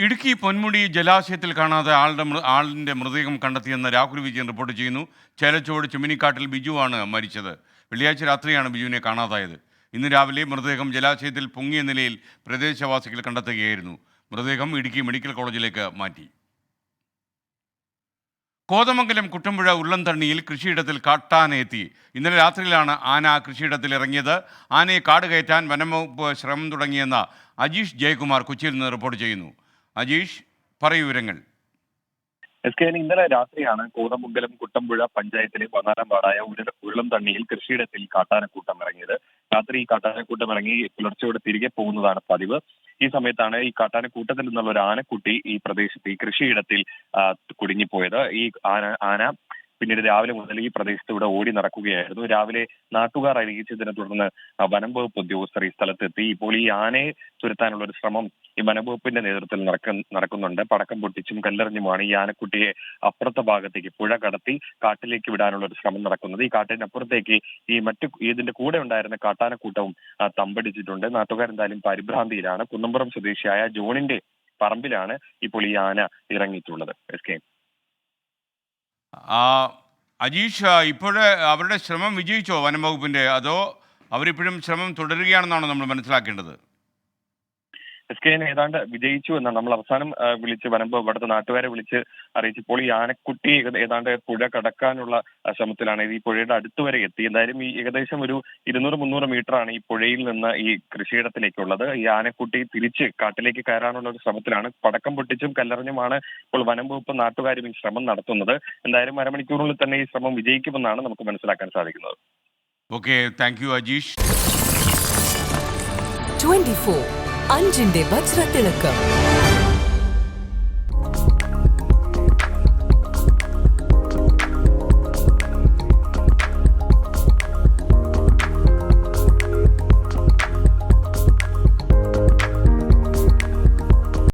ഇടുക്കി പൊന്മുടി ജലാശയത്തിൽ കാണാതെ ആളിന്റെ മൃതദേഹം കണ്ടെത്തിയെന്ന് രാഹുൽ വിജയൻ റിപ്പോർട്ട് ചെയ്യുന്നു. ചേലച്ചോട് ചുമിനിക്കാട്ടിൽ ബിജുവാണ് മരിച്ചത്. വെള്ളിയാഴ്ച രാത്രിയാണ് ബിജുവിനെ കാണാതായത്. ഇന്ന് രാവിലെ മൃതദേഹം ജലാശയത്തിൽ പൊങ്ങിയ നിലയിൽ പ്രദേശവാസികൾ കണ്ടെത്തുകയായിരുന്നു. മൃതദേഹം ഇടുക്കി മെഡിക്കൽ കോളേജിലേക്ക് മാറ്റി. കോതമംഗലം കുട്ടമ്പുഴ ഉരുളംതണ്ണിയിൽ കൃഷിയിടത്തിൽ കാട്ടാനയെത്തി. ഇന്നലെ രാത്രിയിലാണ് ആന കൃഷിയിടത്തിൽ ഇറങ്ങിയത്. ആനയെ കാട് കയറ്റാൻ വനംവകുപ്പ് ശ്രമം തുടങ്ങിയെന്ന് അജീഷ് ജയകുമാർ കൊച്ചിയിൽ നിന്ന് റിപ്പോർട്ട് ചെയ്യുന്നു. അജീഷ്, പറയൂ വിവരങ്ങൾ. ഇന്നലെ രാത്രിയാണ് കോതമംഗലം കുട്ടമ്പുഴ പഞ്ചായത്തിലെ 14-ാം വാർഡായ ഉരുളംതണ്ണിയിൽ കൃഷിയിടത്തിൽ കാട്ടാനക്കൂട്ടം ഇറങ്ങിയത്. രാത്രി ഈ കാട്ടാനക്കൂട്ടം ഇറങ്ങി പുലർച്ചയോടെ തിരികെ പോകുന്നതാണ് പതിവ്. ഈ സമയത്താണ് ഈ കാട്ടാനക്കൂട്ടത്തിൽ നിന്നുള്ള ഒരു ആനക്കുട്ടി ഈ പ്രദേശത്ത് ഈ കൃഷിയിടത്തിൽ കുടുങ്ങിപ്പോയത്. ഈ ആന പിന്നീട് രാവിലെ മുതൽ ഈ പ്രദേശത്തൂടെ ഓടി നടക്കുകയായിരുന്നു. രാവിലെ നാട്ടുകാർ അറിയിച്ചതിനെ തുടർന്ന് വനം വകുപ്പ് ഉദ്യോഗസ്ഥർ ഈ സ്ഥലത്തെത്തി. ഇപ്പോൾ ഈ ആനയെ തുരത്താനുള്ള ഒരു ശ്രമം ഈ വനംവകുപ്പിന്റെ നേതൃത്വത്തിൽ നടക്കുന്നുണ്ട്. പടക്കം പൊട്ടിച്ചും കല്ലെറിഞ്ഞുമാണ് ഈ ആനക്കുട്ടിയെ അപ്പുറത്തെ ഭാഗത്തേക്ക് പുഴ കടത്തി കാട്ടിലേക്ക് വിടാനുള്ള ഒരു ശ്രമം നടക്കുന്നത്. ഈ കാട്ടിനപ്പുറത്തേക്ക് ഇതിന്റെ കൂടെ ഉണ്ടായിരുന്ന കാട്ടാനക്കൂട്ടവും തമ്പടിച്ചിട്ടുണ്ട്. നാട്ടുകാരെന്തായാലും പരിഭ്രാന്തിയിലാണ്. കുന്നംപുറം സ്വദേശിയായ ജോണിന്റെ പറമ്പിലാണ് ഇപ്പോൾ ഈ ആന ഇറങ്ങിയിട്ടുള്ളത്. അജീഷ്, ഇപ്പോഴേ അവരുടെ ശ്രമം വിജയിച്ചോ വനം വകുപ്പിന്റെ? അതോ അവരിപ്പോഴും ശ്രമം തുടരുകയാണെന്നാണോ നമ്മൾ മനസ്സിലാക്കേണ്ടത്? ഏതാണ്ട് വിജയിച്ചു എന്നാണ് നമ്മൾ അവസാനം വിളിച്ച് ഇവിടുത്തെ നാട്ടുകാരെ വിളിച്ച് അറിയിച്ചപ്പോൾ ഈ ആനക്കുട്ടി ഏതാണ്ട് പുഴ കടക്കാനുള്ള ശ്രമത്തിലാണ്. ഈ പുഴയുടെ അടുത്ത് വരെ എത്തി. എന്തായാലും ഈ ഏകദേശം ഒരു 200-300 മീറ്ററാണ് ഈ പുഴയിൽ നിന്ന് ഈ കൃഷിയിടത്തിലേക്കുള്ളത്. ഈ ആനക്കുട്ടി തിരിച്ച് കാട്ടിലേക്ക് കയറാനുള്ള ഒരു ശ്രമത്തിലാണ്. പടക്കം പൊട്ടിച്ചും കല്ലെറിഞ്ഞുമാണ് ഇപ്പോൾ വനം വകുപ്പ് നാട്ടുകാരും ഈ ശ്രമം നടത്തുന്നത്. എന്തായാലും അരമണിക്കൂറിനുള്ളിൽ തന്നെ ഈ ശ്രമം വിജയിക്കുമെന്നാണ് നമുക്ക് മനസ്സിലാക്കാൻ സാധിക്കുന്നത്. Okay, thank you Ajeesh. 24 അഞ്ചിന്റെ വജ്രത്തിളക്കം.